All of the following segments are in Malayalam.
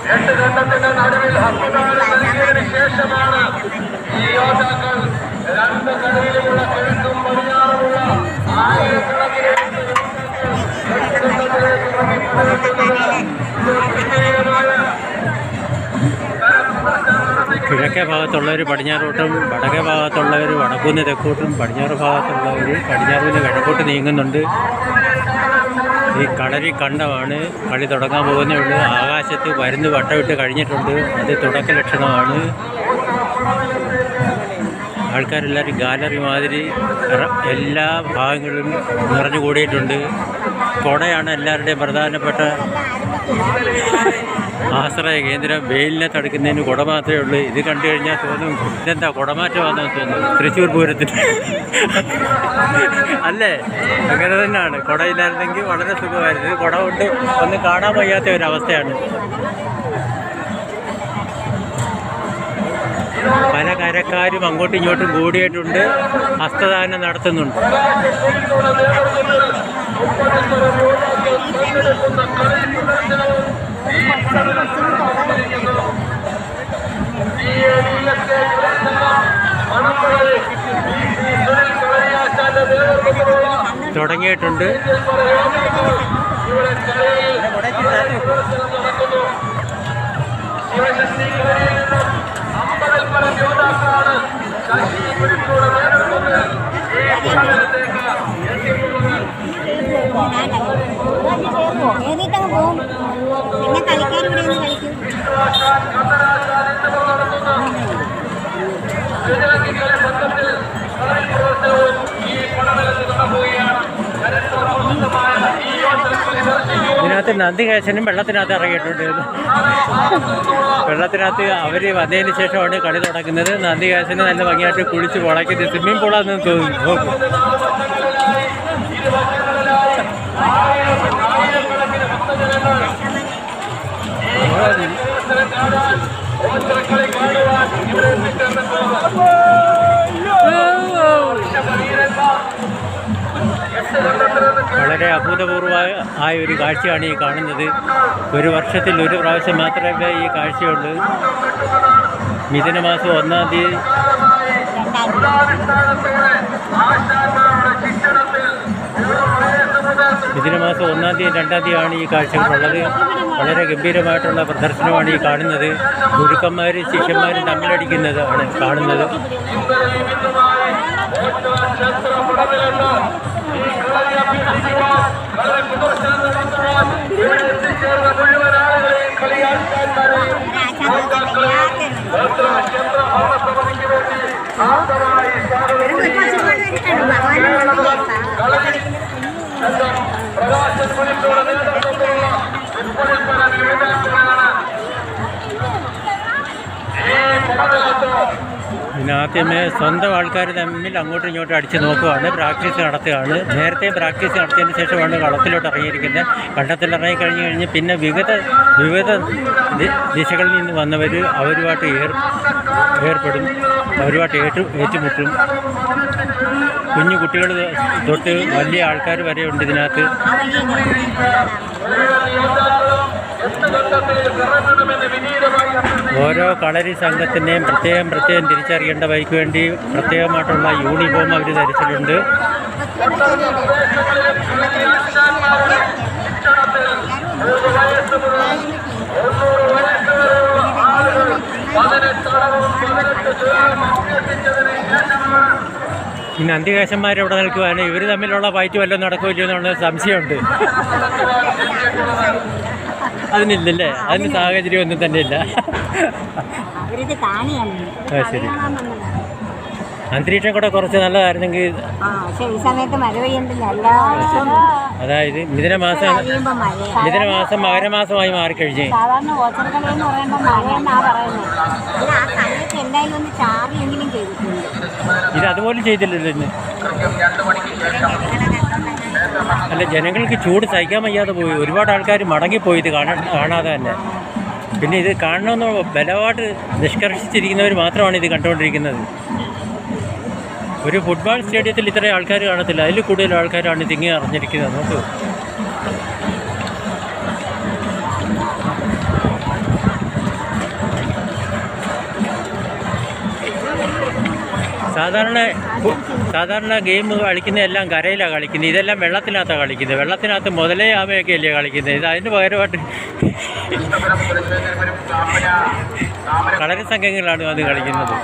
ഘട്ടത്തിന്റെ നടുവിൽ ഹസ്തദാനം നൽകിയതിനു ശേഷമാണ് ഈ യോദ്ധാക്കൾ രണ്ട് കടയിലുമുള്ള കിഴക്കും പടിഞ്ഞാറുമുള്ള ആയിരക്കണക്കിന് കിഴക്കേ ഭാഗത്തുള്ളവർ പടിഞ്ഞാറോട്ടും വടക്കേ ഭാഗത്തുള്ളവർ വടക്കൂന്ന് തെക്കോട്ടും പടിഞ്ഞാറ് ഭാഗത്തുള്ളവർ പടിഞ്ഞാറുന്ന് കിഴക്കോട്ട് നീങ്ങുന്നുണ്ട്. ഈ കളരി കണ്ടമാണ്. കളി തുടങ്ങാൻ പോകുന്നേ ഉള്ളൂ. ആകാശത്ത് പരുന്ന് വട്ടമിട്ട് കഴിഞ്ഞിട്ടുണ്ട്. അത് തുടക്ക ലക്ഷണമാണ്. ആൾക്കാരെല്ലാവരും ഗാലറി മാതിരി എല്ലാ ഭാഗങ്ങളിലും നിറഞ്ഞു കൂടിയിട്ടുണ്ട്. കൊടയാണ് എല്ലാവരുടെയും പ്രധാനപ്പെട്ട ആശ്രയ കേന്ദ്രം. വെയിലിനെ തടുക്കുന്നതിന് കുട മാത്രമേ ഉള്ളൂ. ഇത് കണ്ടു കഴിഞ്ഞാൽ തോന്നും ഇതെന്താ കുടമാറ്റമാണെന്ന് തോന്നുന്നു. തൃശ്ശൂർ പൂരത്തിന് അല്ലേ? അങ്ങനെ തന്നെയാണ്. കുടയില്ലായിരുന്നെങ്കിൽ വളരെ സുഖമായിരുന്നു. കുട കൊണ്ട് ഒന്നും കാണാൻ വയ്യാത്ത ഒരവസ്ഥയാണ്. പല കരക്കാരും അങ്ങോട്ടും ഇങ്ങോട്ടും കൂടിയിട്ടുണ്ട്. ഹസ്തദാനം നടത്തുന്നുണ്ട്. തുടങ്ങിയിട്ടുണ്ട്. ഏതിട്ടങ്ങ് പോവും. പിന്നെ കളിക്കാർ ഇവിടെ നിന്ന് കളിക്കും. ഇതിനകത്ത് നന്ദികേശനും വെള്ളത്തിനകത്ത് ഇറങ്ങിയിട്ടുണ്ട്. വെള്ളത്തിനകത്ത് അവർ വന്നതിന് ശേഷമാണ് കളി തുടങ്ങുന്നത്. നന്ദികേശന് നല്ല ഭംഗിയായിട്ട് കുളിച്ച് മുളയ്ക്കുന്നത് സ്വിമ്മിംഗ് പൂളാണെന്ന് തോന്നുന്നു. വളരെ അഭൂതപൂർവമായ ഒരു കാഴ്ചയാണ് ഈ കാണുന്നത്. ഒരു വർഷത്തിൽ ഒരു പ്രാവശ്യം മാത്രമേ ഈ കാഴ്ചയുള്ളൂ. മിഥുനമാസം 1-ാം തീയതി മിഥുനമാസം 1-ാം തീയതി 2-ാം തീയതിയാണ് ഈ കാഴ്ചകളുള്ളത്. വളരെ ഗംഭീരമായിട്ടുള്ള പ്രദർശനമാണ് ഈ കാണുന്നത്. ഗുരുക്കന്മാരും ശിഷ്യന്മാരും തമ്മിലടിക്കുന്നതാണ് കാണുന്നത്. ഇതിനാദ്യമേ സ്വന്തം ആൾക്കാർ തമ്മിൽ അങ്ങോട്ടും ഇങ്ങോട്ടും അടിച്ച് നോക്കുകയാണ്. പ്രാക്ടീസ് നടത്തുകയാണ്. നേരത്തെ പ്രാക്ടീസ് നടത്തിയതിന് ശേഷമാണ് കളത്തിലോട്ട് ഇറങ്ങിയിരിക്കുന്നത്. കണ്ടത്തിലിറങ്ങി കഴിഞ്ഞ് പിന്നെ വിവിധ ദിശകളിൽ നിന്ന് വന്നവർ അവരുമായിട്ട് ഏർപ്പെടും. അവരുമായിട്ട് ഏറ്റുമുട്ടും. കുഞ്ഞു കുട്ടികൾ തൊട്ട് വലിയ ആൾക്കാർ വരെ ഉണ്ട് ഇതിനകത്ത്. ഓരോ കളരി സംഘത്തിൻ്റെയും പ്രത്യേകം തിരിച്ചറിയേണ്ട വഴിക്ക് വേണ്ടി പ്രത്യേകമായിട്ടുള്ള യൂണിഫോം അവർ ധരിച്ചിട്ടുണ്ട്. ഈ നന്ദികേശന്മാരെവിടെ നിൽക്കുവാണ്. ഇവർ തമ്മിലുള്ള ഫൈറ്റ് വല്ലതും നടക്കുമല്ലോ എന്നുള്ള സംശയമുണ്ട്. അതിനില്ലല്ലേ? അതിന് സാഹചര്യം ഒന്നും തന്നെ ഇല്ല. ശരി. അന്തരീക്ഷം കൂടെ കുറച്ച് നല്ലതായിരുന്നെങ്കിൽ. അതായത് മിഥുനമാസം മകരമാസമായി മാറിക്കഴിഞ്ഞ് ഇത് അതുപോലും ചെയ്തില്ലല്ലോ ഇന്ന്. അല്ല, ജനങ്ങൾക്ക് ചൂട് സഹിക്കാൻ വയ്യാതെ പോയി. ഒരുപാട് ആൾക്കാർ മടങ്ങിപ്പോയി ഇത് കാണാതെ തന്നെ. പിന്നെ ഇത് കാണണമെന്ന് ബലമായിട്ട് നിഷ്കർഷിച്ചിരിക്കുന്നവർ മാത്രമാണ് ഇത് കണ്ടുകൊണ്ടിരിക്കുന്നത്. ഒരു ഫുട്ബോൾ സ്റ്റേഡിയത്തിൽ ഇത്രയും ആൾക്കാർ കാണത്തില്ല. അതിൽ കൂടുതൽ ആൾക്കാരാണ് തിങ്ങി അറിഞ്ഞിരിക്കുന്നത്. നോക്കൂ. സാധാരണ ഗെയിം കളിക്കുന്ന എല്ലാം കരയിലാണ് കളിക്കുന്നത്, ഇതെല്ലാം വെള്ളത്തിനകത്താണ് കളിക്കുന്നത്. വെള്ളത്തിനകത്ത് മുതലേ ആമയൊക്കെ അല്ലേ കളിക്കുന്നത്. ഇത് അതിന് പകരമായിട്ട് കളരി സംഘങ്ങളാണ് അത് കളിക്കുന്നത്.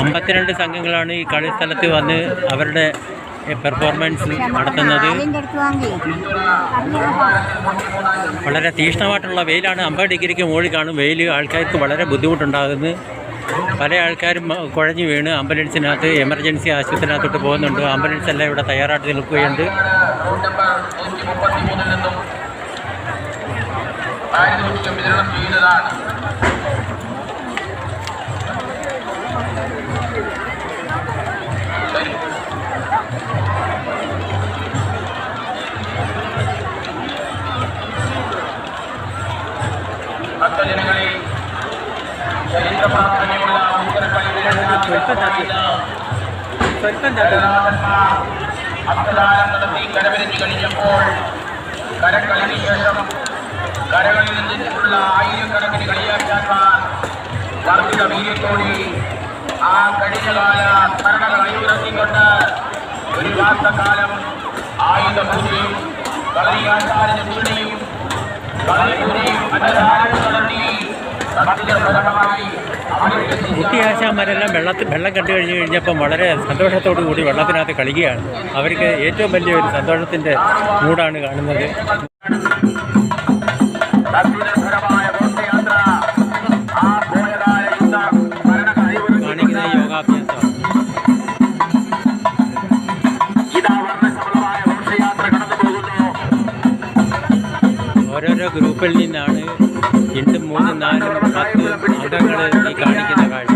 അമ്പത്തിരണ്ട് സംഘങ്ങളാണ് ഈ കളിസ്ഥലത്ത് വന്ന് അവരുടെ പെർഫോമൻസ് നടത്തുന്നത്. വളരെ തീക്ഷ്ണമായിട്ടുള്ള വെയിലാണ്. 50 ഡിഗ്രിക്ക് മുകളിൽ കാണും വെയിൽ. ആൾക്കാർക്ക് വളരെ ബുദ്ധിമുട്ടുണ്ടാകുന്നു. പല ആൾക്കാരും കുഴഞ്ഞു വീണ് ആംബുലൻസിനകത്ത് എമർജൻസി ആശുപത്രിനകത്തോട്ട് പോകുന്നുണ്ട്. ആംബുലൻസ് എല്ലാം ഇവിടെ തയ്യാറായിട്ട് നിൽക്കുകയുണ്ട്. ഭക്തജനങ്ങളെ ചരിത്രപ്രാധാന്യമുള്ള അപ്രദാനം നടത്തി കരവിരിഞ്ഞു കഴിഞ്ഞപ്പോൾ കരക്കളിക്ക് ശേഷം കരകളിൽ നിന്നുള്ള ആയിരക്കണക്കിന് കളിയാക്കാന്മാർ വർദ്ധിത വീര്യത്തോടെ ആ കഴിഞ്ഞകാല സ്മരണകൾ അയവിറക്കിക്കൊണ്ട് ഒരു മാസക്കാലം ആയുധപൂജയും കളിയാക്കാരിന് പൂജയും കളിപൂജയും അന്നദാനവും നടത്തി ഭക്തിജനപരമായി കുട്ടിയാശാന്മാരെല്ലാം വെള്ളം കണ്ടു കഴിഞ്ഞപ്പോൾ വളരെ സന്തോഷത്തോടു കൂടി വെള്ളത്തിനകത്ത് കളിക്കുകയാണ്. അവർക്ക് ഏറ്റവും വലിയൊരു സന്തോഷത്തിൻ്റെ മൂടാണ് കാണുന്നത്. കാണിക്കുന്ന യോഗാഭ്യാസം ഓരോരോ ഗ്രൂപ്പിൽ നിന്നാണ് 2, 3, 4, 10 അംഗങ്ങൾ ഈ കാണിക്കുന്ന കാഴ്ച.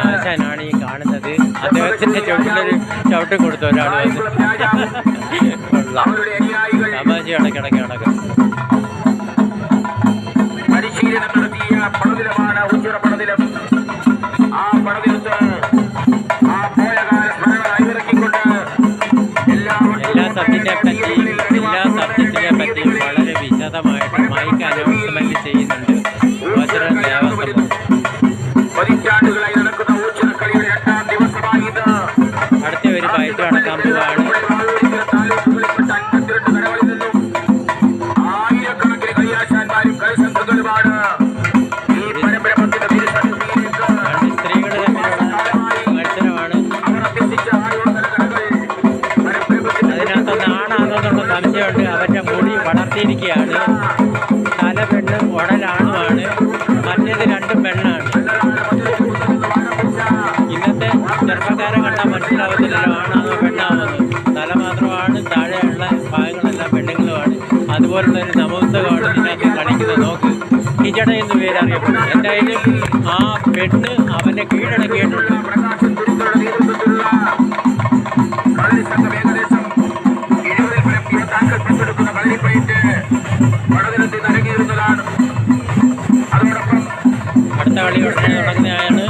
ആശാനാണ് ഈ കാണുന്നത്. അദ്ദേഹത്തിൻ്റെ ചുവട്ടിലൊരു ചവിട്ട് കൊടുത്ത ഒരാൾ വന്ന് തമാശ അടക്കിടക്ക് പരിശീലനം നടത്തിയ പടതിലമാണ് ഉജ്ജ്വല പടതിലം. ആ പടതിലത്ത് ആ പോയകാല സ്മരണ അയവിറക്കിക്കൊണ്ട് എല്ലാ സബ്ജക്റ്റിനെ പറ്റിയും വളരെ വിശദമായിട്ട് മൈക്ക് അനൗൺസ്മെന്റ് ചെയ്യുന്നുണ്ട്. പതിറ്റാണ്ടുകളായി നടക്കുന്ന ഊച്ചകളിയുടെ 8ാം ദിവസമായി അടുത്ത ഒരു പയറ്റ് നടക്കാൻ പോവുകയാണ്. ആയിരക്കണക്കിന് കളിയാശാന്മാരും കളിസംഘങ്ങളുമാണ് ഈ പരമ്പരപ്പത്തിന്റെ സ്ത്രീകൾ തമ്മിലുള്ള മത്സരമാണ്. അതിനകത്തൊന്ന് ആണാണെന്നുള്ള സംശയമുണ്ട്. അവരുടെ മുടി വളർത്തിയിരിക്കുകയാണ്. തല പെണ്ണും ഉടലാണുമാണ്. മറ്റേത് 2 പെണ്ണാണ്. ഇന്നത്തെ ചെറുപ്പക്കാരെ കണ്ടാൽ മനസ്സിലാവത്തില്ലല്ലോ ആണാണോ പെണ്ണാണെന്ന്. തല മാത്രമാണ്, താഴെയുള്ള ഭാഗങ്ങളെല്ലാം പെണ്ണുങ്ങളുമാണ്. അതുപോലുള്ളൊരു നമോത്സവമാണ് ഇതിനകത്ത് കളിക്കുന്നത്. നോക്ക്, ഹിജട എന്ന് പേരറിയപ്പെടും. എന്തായാലും ആ പെണ്ണ് അവനെ കീഴടക്കിയിട്ടുണ്ട്. അടുത്ത കളി ഉടനെ തുടങ്ങുന്നതാണ്.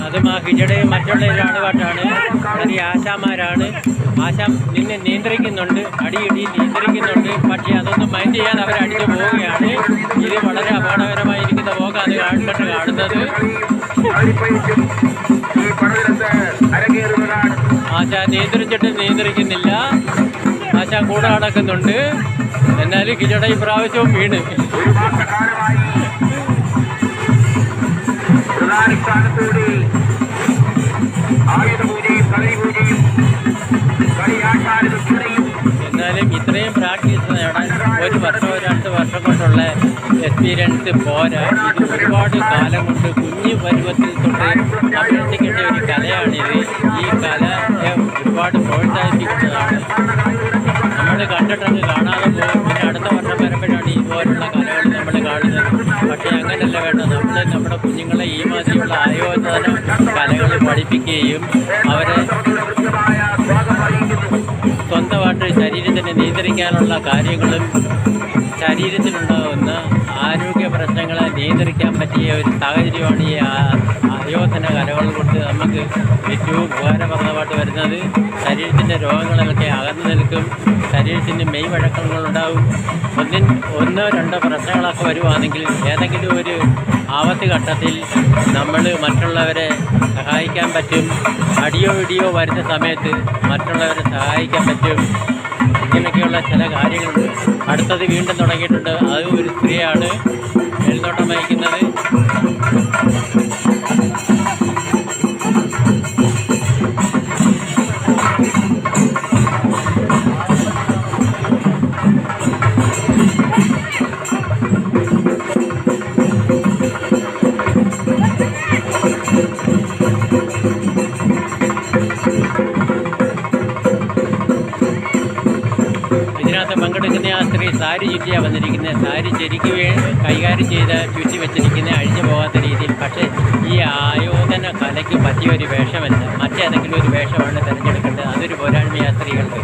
അതും ആ ഹിജടയും മറ്റുള്ള ഒരു ആളുപാട്ടാണ്. അത് ആശാന്മാരാണ്. ആശാൻ നിന്നെ നിയന്ത്രിക്കുന്നുണ്ട്, അടിയിടി നിയന്ത്രിക്കുന്നുണ്ട്. പക്ഷേ അതൊന്നും മൈൻഡ് ചെയ്യാതെ അവർ അടിച്ചു പോവുകയാണ്. ഇത് വളരെ അപകടകരമായിരിക്കുന്ന പോക്കാണ് കാണുന്നത്. ആശാൻ നിയന്ത്രിക്കുന്നില്ല. ആശാൻ കൂടെ നടക്കുന്നുണ്ട്. എന്നാലും ഹിജട ഇപ്രാവശ്യവും വീണ്. ആയുധപൂജയും കളരിപൂജയും കളിയാട്ടാനും ദക്ഷിണയും എന്നാലും ഇത്രയും പ്രാക്ടീസ് നേടാൻ 1 വർഷമോ 2 വർഷം കൊണ്ടുള്ള എക്സ്പീരിയൻസ് പോരാ. ഇത് ഒരുപാട് കാലം കൊണ്ട് കുഞ്ഞു പരുവത്തിൽ തൊട്ട് അഭ്യസിക്കേണ്ട ഒരു കലയാണിത്. ഈ കലയെ ഒരുപാട് പ്രോത്സാഹിപ്പിക്കുന്നതാണ്. നമ്മൾ കണ്ടിട്ടങ്ങ് കാണാതെ പോകും. പിന്നെ അടുത്ത വർഷം വരുമ്പോഴാണ് ഇതുപോലുള്ള കലകൾ നമ്മൾ കാണുന്നത്. പക്ഷേ അങ്ങനെയല്ല വേണ്ടത്. നമ്മൾ നമ്മുടെ കുഞ്ഞുങ്ങളെ ഈ മാതിരിയുള്ള ആയോധന കലകൾ പഠിപ്പിക്കുകയും അവരെ സ്വന്തമായിട്ട് ശരീരത്തിനെ നിയന്ത്രിക്കാനുള്ള കാര്യങ്ങളും ശരീരത്തിലുണ്ടാകുന്ന ആരോഗ്യ പ്രശ്നങ്ങളെ നിയന്ത്രിക്കാൻ പറ്റിയ ഒരു സാഹചര്യമാണ് ഈ ആയോധന കലകൾ കൊണ്ട് നമുക്ക് ഏറ്റവും ഉപകാരപ്രദമായിട്ട് വരുന്നത്. ശരീരത്തിൻ്റെ രോഗങ്ങളൊക്കെ അകന്നു നിൽക്കും. ശരീരത്തിന് മെയ് വഴക്കങ്ങളുണ്ടാവും. ഒന്നോ രണ്ടോ പ്രശ്നങ്ങളൊക്കെ വരുവാണെങ്കിൽ ഏതെങ്കിലും ഒരു ആപത്ത് ഘട്ടത്തിൽ നമ്മൾ മറ്റുള്ളവരെ സഹായിക്കാൻ പറ്റും. അടിയോ ഇടിയോ വരുന്ന സമയത്ത് മറ്റുള്ളവരെ സഹായിക്കാൻ പറ്റും. ഇങ്ങനെയൊക്കെയുള്ള ചില കാര്യങ്ങളുണ്ട്. അടുത്തത് വീണ്ടും തുടങ്ങിയിട്ടുണ്ട്. അത് ഒരു സ്ത്രീയാണ് മേൽനോട്ടം വഹിക്കുന്നത്. ഇതിനകത്ത് പങ്കെടുക്കുന്ന ആ സ്ത്രീ സാരി ചുറ്റിയാണ് വന്നിരിക്കുന്നത്. സാരി ശരിക്ക് കൈകാര്യം ചെയ്ത് ചുറ്റി വെച്ചിരിക്കുന്നത് അഴിഞ്ഞു പോകാത്ത രീതിയിൽ. പക്ഷേ ഈ ആയോധന കലയ്ക്ക് പറ്റിയ ഒരു വേഷമല്ല, മറ്റേതെങ്കിലും ഒരു വേഷമാണ് തിരഞ്ഞെടുക്കേണ്ടത്. അതൊരു പോരായ്മ ആ സ്ത്രീകൾക്ക്.